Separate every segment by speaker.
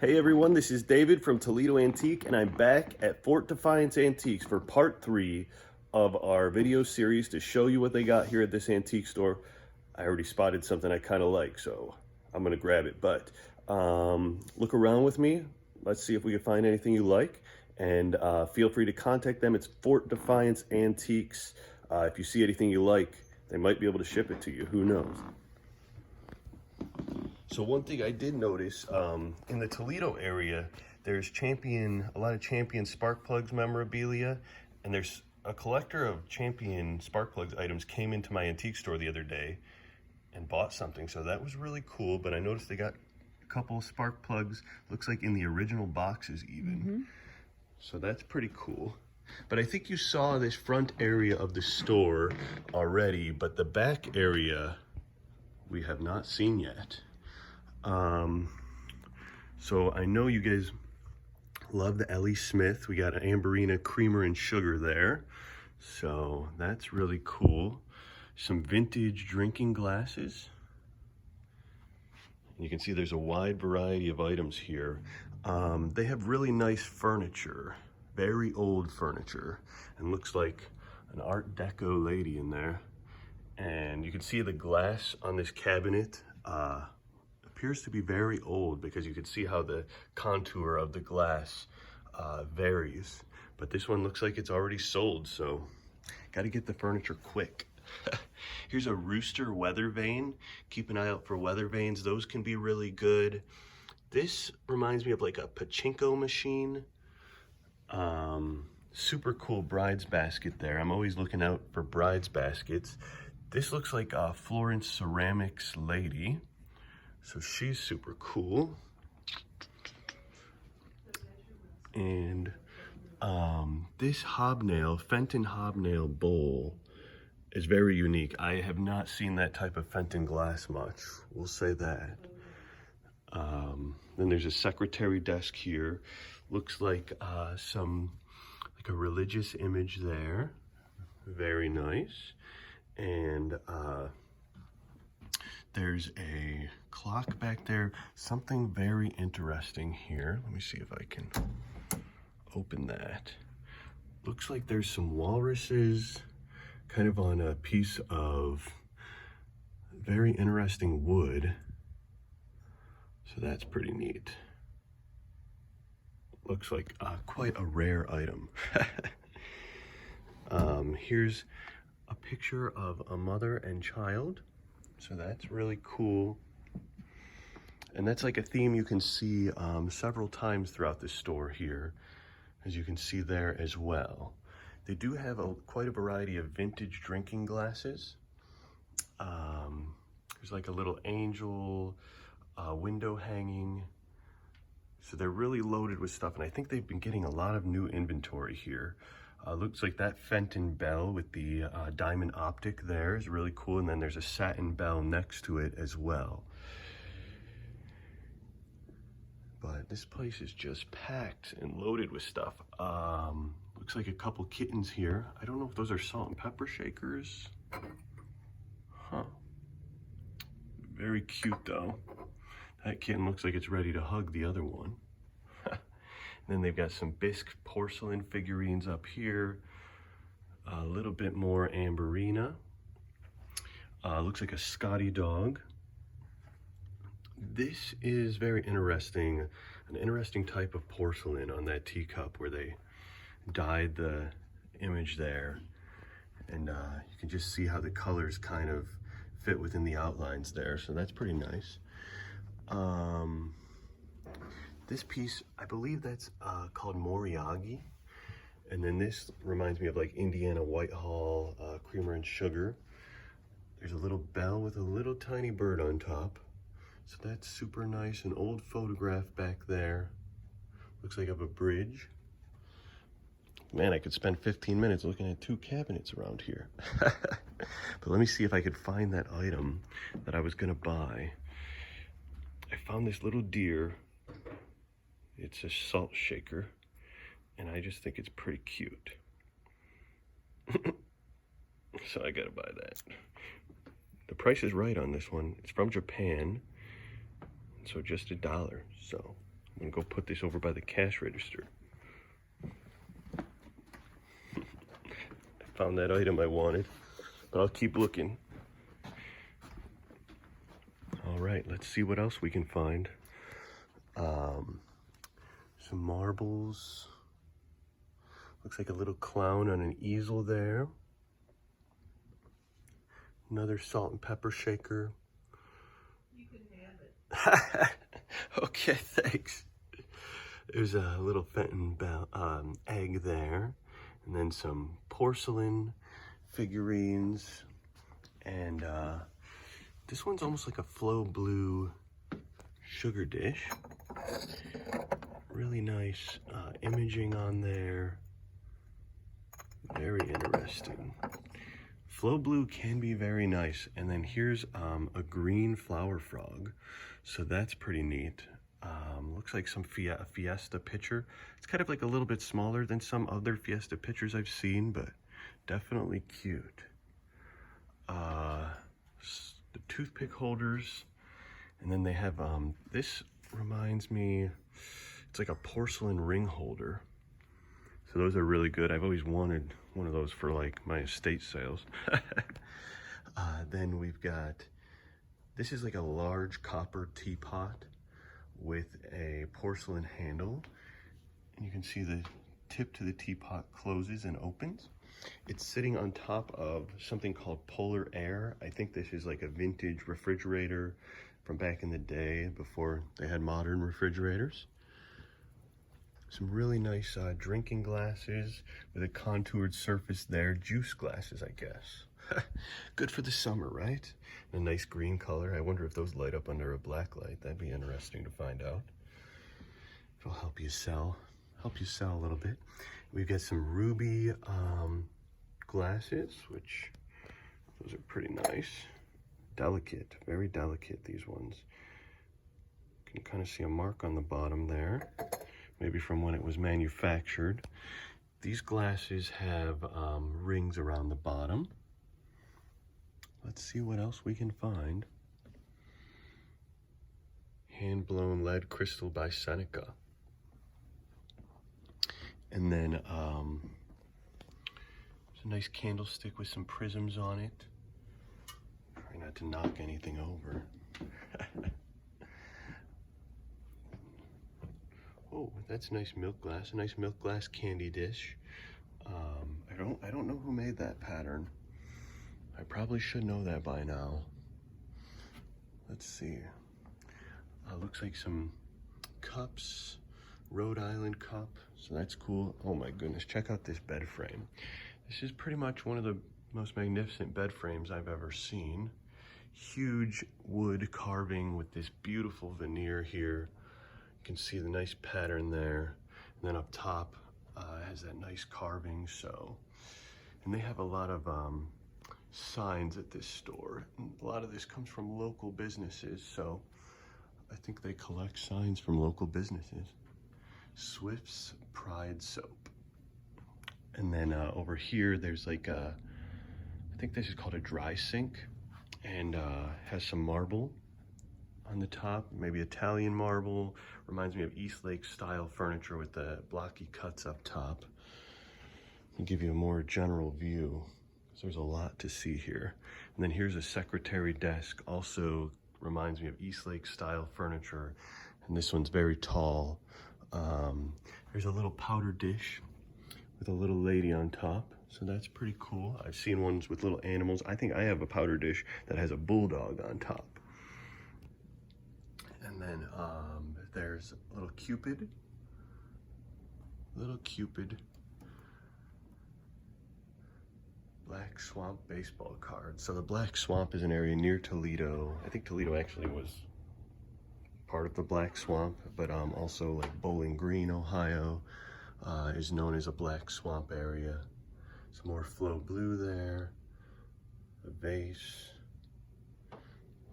Speaker 1: Hey everyone, this is David from Toledo Antique, and I'm back at Fort Defiance Antiques for part 3 of our video series to show you what they got here at this antique store. I already spotted something I kind of like, so I'm going to grab it. But look around with me. Let's see if we can find anything you like. And feel free to contact them. It's Fort Defiance Antiques. If you see anything you like, they might be able to ship it to you. Who knows? So one thing I did notice, in the Toledo area, there's a lot of Champion spark plugs memorabilia, and there's a collector of Champion spark plugs items came into my antique store the other day and bought something, so that was really cool. But I noticed they got a couple of spark plugs, looks like in the original boxes even. So that's pretty cool. But I think you saw this front area of the store already, but the back area we have not seen yet. So I know you guys love the Ellie Smith. We got an Amberina creamer and sugar there. So that's really cool. Some vintage drinking glasses. You can see there's a wide variety of items here. They have really nice furniture, very old furniture, and looks like an Art Deco lady in there. And you can see the glass on this cabinet appears to be very old, because you can see how the contour of the glass varies. But this one looks like it's already sold, so got to get the furniture quick. Here's a Rooster weather vane. Keep an eye out for weather vanes. Those can be really good. This reminds me of like a pachinko machine. Super cool bride's basket there. I'm always looking out for bride's baskets. This looks like a Florence Ceramics lady. So she's super cool. And this hobnail, Fenton hobnail bowl is very unique. I have not seen that type of Fenton glass much, we'll say that. Then there's a secretary desk here. Looks like a religious image there. Very nice. And there's a clock back there. Something very interesting here. Let me see if I can open that. Looks like there's some walruses kind of on a piece of very interesting wood. So that's pretty neat. Looks like quite a rare item. Here's a picture of a mother and child. So that's really cool. And that's like a theme you can see several times throughout the store here, as you can see there as well. They do have quite a variety of vintage drinking glasses. There's like a little angel window hanging. So they're really loaded with stuff, and I think they've been getting a lot of new inventory here. Looks like that Fenton bell with the diamond optic there is really cool, and then there's a satin bell next to it as well. But this place is just packed and loaded with stuff. Looks like a couple kittens here. I don't know if those are salt and pepper shakers. Huh. Very cute though. That kitten looks like it's ready to hug the other one. Then they've got some bisque porcelain figurines up here. A little bit more Amberina. Looks like a Scotty dog. This is very interesting. An interesting type of porcelain on that teacup where they dyed the image there. And you can just see how the colors kind of fit within the outlines there. So that's pretty nice. This piece, I believe that's called Moriagi. And then this reminds me of like Indiana Whitehall creamer and sugar. There's a little bell with a little tiny bird on top. So that's super nice. An old photograph back there. Looks like of a bridge. Man, I could spend 15 minutes looking at 2 cabinets around here. But let me see if I could find that item that I was gonna buy. I found this little deer. It's a salt shaker, and I just think it's pretty cute. So I gotta buy that. The price is right on this one. It's from Japan, so just $1. So I'm gonna go put this over by the cash register. I found that item I wanted, but I'll keep looking. All right, let's see what else we can find. Some marbles. Looks like a little clown on an easel there. Another salt and pepper shaker.
Speaker 2: You can have it.
Speaker 1: Okay, thanks. There's a little Fenton egg there. And then some porcelain figurines. And this one's almost like a Flow Blue sugar dish. Really nice imaging on there. Very interesting. Flow Blue can be very nice. And then here's a green flower frog. So that's pretty neat. Looks like some Fiesta pitcher. It's kind of like a little bit smaller than some other Fiesta pitchers I've seen, but definitely cute. The toothpick holders. And then they have, this reminds me, it's like a porcelain ring holder. So those are really good. I've always wanted one of those for like my estate sales. Then we've got, this is like a large copper teapot with a porcelain handle. And you can see the tip to the teapot closes and opens. It's sitting on top of something called Polar Air. I think this is like a vintage refrigerator from back in the day before they had modern refrigerators. Some really nice drinking glasses with a contoured surface there. Juice glasses, I guess. Good for the summer, right? And a nice green color. I wonder if those light up under a black light. That'd be interesting to find out. It'll help you sell a little bit. We've got some ruby glasses, which those are pretty nice. Delicate, very delicate, these ones. You can kind of see a mark on the bottom there. Maybe from when it was manufactured. These glasses have rings around the bottom. Let's see what else we can find. Hand-blown lead crystal by Seneca. And then there's a nice candlestick with some prisms on it. Try not to knock anything over. Oh, that's a nice milk glass. A nice milk glass candy dish. I don't know who made that pattern. I probably should know that by now. Let's see. Looks like some cups. Rhode Island cup. So that's cool. Oh my goodness, check out this bed frame. This is pretty much one of the most magnificent bed frames I've ever seen. Huge wood carving with this beautiful veneer here. You can see the nice pattern there. And then up top has that nice carving. So, and they have a lot of signs at this store. And a lot of this comes from local businesses. So I think they collect signs from local businesses. Swift's Pride Soap. And then over here, there's like a, I think this is called a dry sink, and has some marble on the top, maybe Italian marble. Reminds me of Eastlake style furniture with the blocky cuts up top. I'll give you a more general view, because there's a lot to see here. And then here's a secretary desk, also reminds me of Eastlake style furniture. And this one's very tall. There's a little powder dish with a little lady on top. So that's pretty cool. I've seen ones with little animals. I think I have a powder dish that has a bulldog on top. And then there's a little Cupid. Little Cupid. Black Swamp baseball card. So the Black Swamp is an area near Toledo. I think Toledo actually was part of the Black Swamp, but also like Bowling Green, Ohio is known as a Black Swamp area. Some more Flow Blue there. A vase.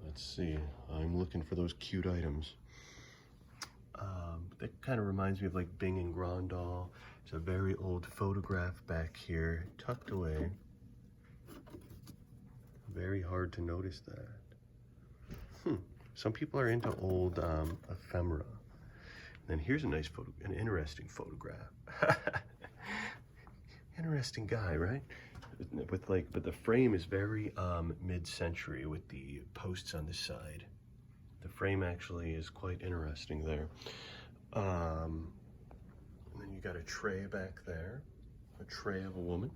Speaker 1: Let's see. I'm looking for those cute items. That kind of reminds me of like Bing and Grandal. It's a very old photograph back here, tucked away. Very hard to notice that. Some people are into old ephemera. Then here's a nice photo, an interesting photograph. Interesting guy, right? With like, but the frame is very mid-century with the posts on the side. The frame actually is quite interesting there. And then you got a tray back there, a tray of a woman.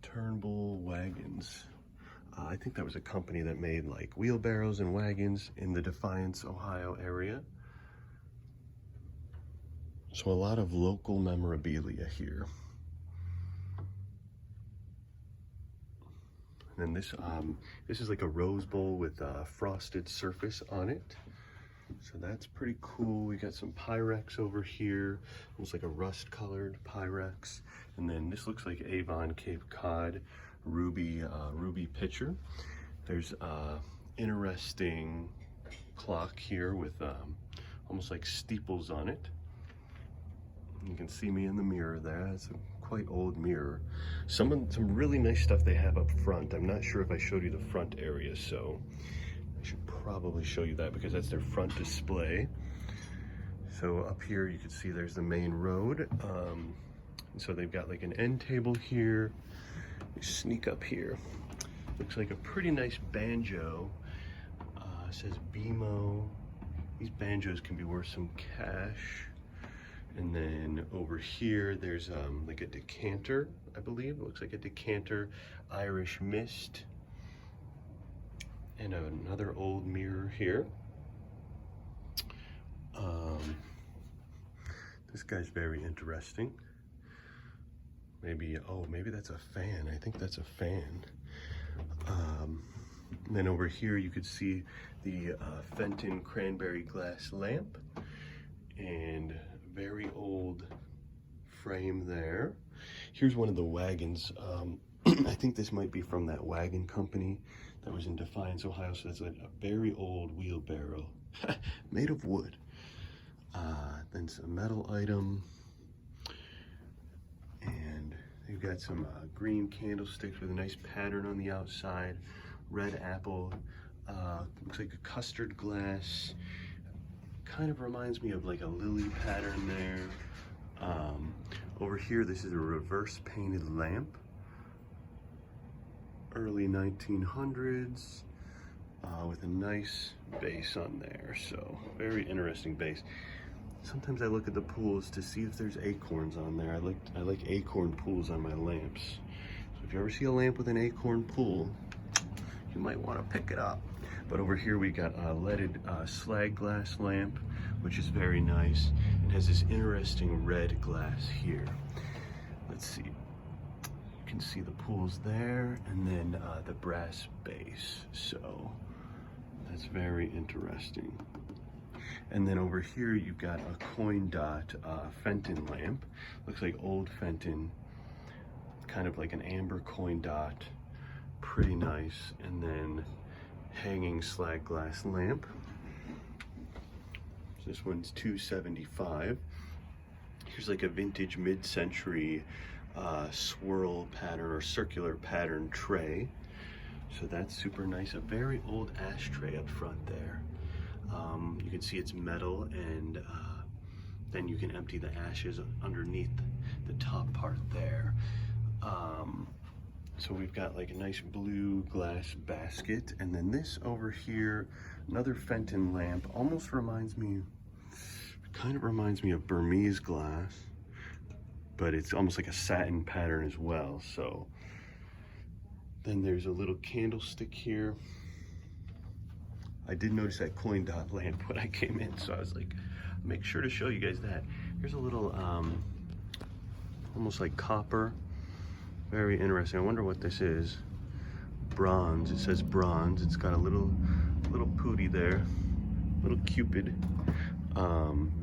Speaker 1: Turnbull wagons. I think that was a company that made like wheelbarrows and wagons in the Defiance, Ohio area. So a lot of local memorabilia here. And then this is like a rose bowl with a frosted surface on it. So that's pretty cool. We got some Pyrex over here, almost like a rust-colored Pyrex. And then this looks like Avon Cape Cod ruby pitcher. There's interesting clock here with almost like steeples on it. You can see me in the mirror there. It's a quite old mirror. Some really nice stuff they have up front. I'm not sure if I showed you the front area, so I should probably show you that because that's their front display. So up here you can see there's the main road. And so they've got like an end table here. You sneak up here. Looks like a pretty nice banjo. It says BMO. These banjos can be worth some cash. And then over here, there's like a decanter, I believe. It looks like a decanter, Irish Mist. And another old mirror here. This guy's very interesting. Maybe, oh, maybe that's a fan. I think that's a fan. And then over here, you could see the Fenton cranberry glass lamp. And very old frame there. Here's one of the wagons. I think this might be from that wagon company that was in Defiance, Ohio. So it's a very old wheelbarrow made of wood. Then some metal item. And they've got some green candlesticks with a nice pattern on the outside. Red apple. Looks like a custard glass. Kind of reminds me of like a lily pattern there. Over here, this is a reverse painted lamp. Early 1900s with a nice base on there. So very interesting base. Sometimes I look at the pools to see if there's acorns on there. I like acorn pools on my lamps. So if you ever see a lamp with an acorn pool, you might want to pick it up. But over here we got a leaded slag glass lamp, which is very nice. It has this interesting red glass here. Let's see. You can see the pools there, and then the brass base. So that's very interesting. And then over here you've got a coin dot Fenton lamp. Looks like old Fenton, kind of like an amber coin dot. Pretty nice. And then hanging slag glass lamp. This one's $275. Here's like a vintage mid-century swirl pattern or circular pattern tray. So that's super nice. A very old ashtray up front there. You can see it's metal, and then you can empty the ashes underneath the top part there. So we've got like a nice blue glass basket, and then this over here, another Fenton lamp. Almost reminds me, kind of reminds me of Burmese glass, but it's almost like a satin pattern as well. So then there's a little candlestick here. I did notice that coin dot lamp when I came in, so I was like, make sure to show you guys that. Here's a little, almost like copper. Very interesting. I wonder what this is. Bronze. It says bronze. It's got a little pooty there. Little cupid.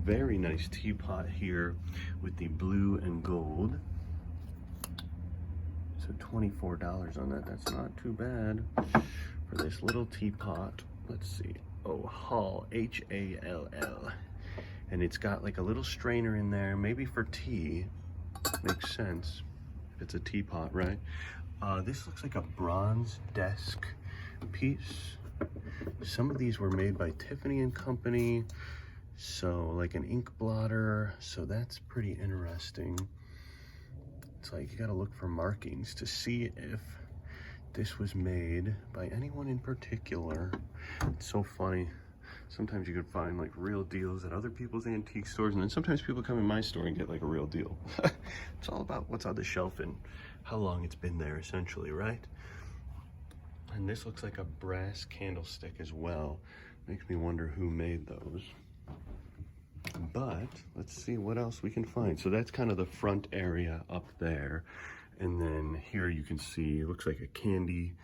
Speaker 1: Very nice teapot here with the blue and gold. So $24 on that. That's not too bad for this little teapot. Let's see. Oh, Hall. H-A-L-L. And it's got like a little strainer in there, maybe for tea. Makes sense. It's a teapot, right? This looks like a bronze desk piece. Some of these were made by Tiffany and Company. So like an ink blotter. So that's pretty interesting. It's like you gotta look for markings to see if this was made by anyone in particular. It's so funny. Sometimes you could find like real deals at other people's antique stores, and then sometimes people come in my store and get like a real deal. It's all about what's on the shelf and how long it's been there, essentially, right? And this looks like a brass candlestick as well. Makes me wonder who made those. But let's see what else we can find. So that's kind of the front area up there. And then here you can see, it looks like a candy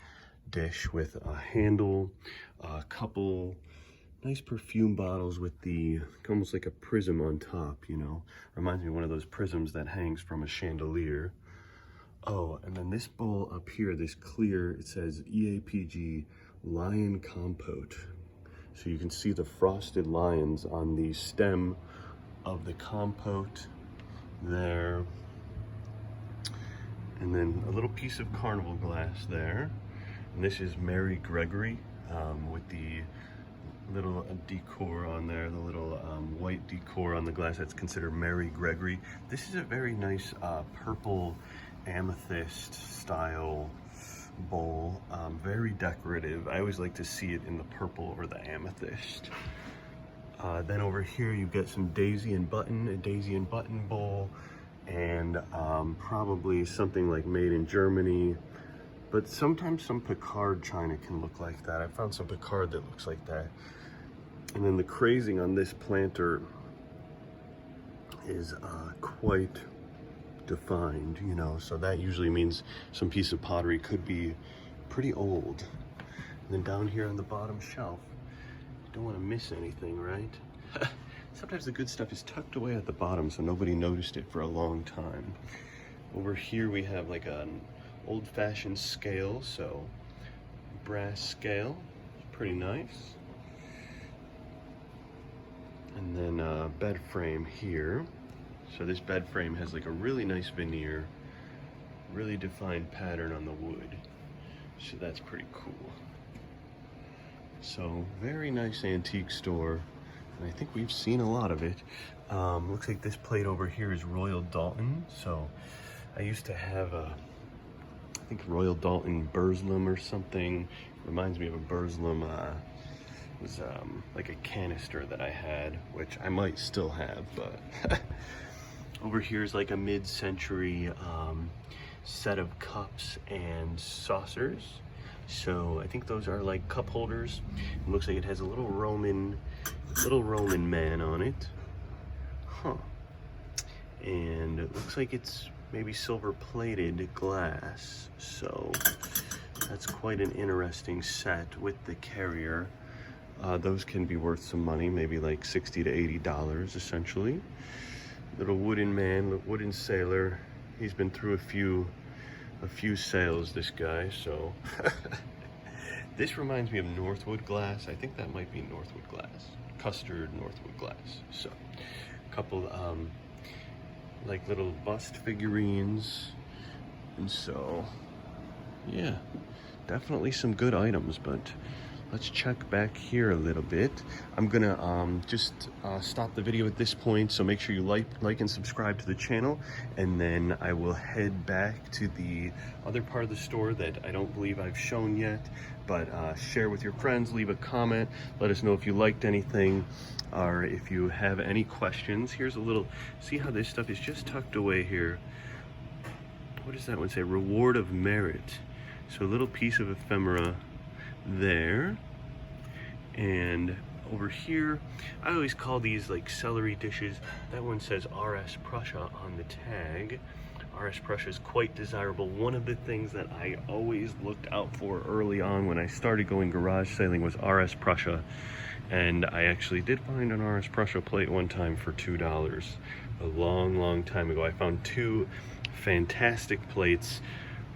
Speaker 1: dish with a handle, a couple nice perfume bottles with the, almost like a prism on top, you know. Reminds me of one of those prisms that hangs from a chandelier. Oh, and then this bowl up here, this clear, it says EAPG Lion Compote. So you can see the frosted lions on the stem of the compote there. And then a little piece of carnival glass there. And this is Mary Gregory with the little decor on there, the little white decor on the glass. That's considered Mary Gregory. This is a very nice purple amethyst style bowl, very decorative. I always like to see it in the purple or the amethyst. Then over here you get some daisy and button, a daisy and button bowl, and probably something like made in Germany. But sometimes some Picard china can look like that. I found some Picard that looks like that. And then the crazing on this planter is quite defined, you know, so that usually means some piece of pottery could be pretty old. And then down here on the bottom shelf, you don't want to miss anything, right? Sometimes the good stuff is tucked away at the bottom so nobody noticed it for a long time. Over here we have like an old-fashioned scale, so brass scale, pretty nice. And then a bed frame here. So this bed frame has like a really nice veneer, really defined pattern on the wood. So that's pretty cool. So very nice antique store. And I think we've seen a lot of it. Looks like this plate over here is Royal Dalton. So I used to have a, I think Royal Dalton Burslem or something. Reminds me of a Burslem. It was like a canister that I had, which I might still have, but over here is like a mid-century set of cups and saucers. So I think those are like cup holders. It looks like it has a little Roman man on it. Huh. And it looks like it's maybe silver plated glass. So that's quite an interesting set with the carrier. Those can be worth some money, maybe like $60 to $80 essentially. Little wooden man, wooden sailor. He's been through a few sales, this guy, so. This reminds me of Northwood glass. I think that might be Northwood glass. Custard Northwood glass. So, a couple like little bust figurines. And so, yeah, definitely some good items, but let's check back here a little bit. I'm gonna just stop the video at this point, so make sure you like and subscribe to the channel, and then I will head back to the other part of the store that I don't believe I've shown yet, but share with your friends, leave a comment, let us know if you liked anything, or if you have any questions. Here's a little, see how this stuff is just tucked away here. What does that one say? Reward of merit. So a little piece of ephemera there. And over here, I always call these like celery dishes. That one says RS Prussia on the tag. RS Prussia is quite desirable. One of the things that I always looked out for early on when I started going garage sailing was RS Prussia. And I actually did find an RS Prussia plate one time for $2 a long time ago. I found two fantastic plates.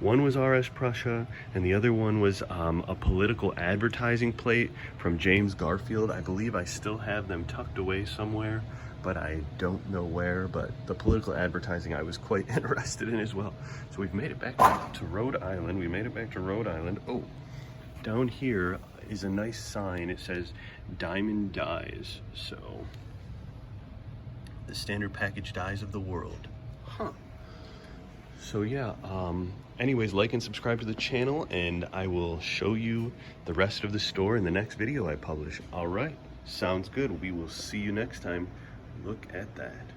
Speaker 1: One was RS Prussia, and the other one was a political advertising plate from James Garfield. I believe I still have them tucked away somewhere, but I don't know where. But the political advertising I was quite interested in as well. So we've made it back to Rhode Island. We made it back to Rhode Island. Oh, down here is a nice sign. It says diamond dies. So the standard package dies of the world. Huh. So yeah, anyways, like and subscribe to the channel, and I will show you the rest of the store in the next video I publish. All right, sounds good. We will see you next time. Look at that.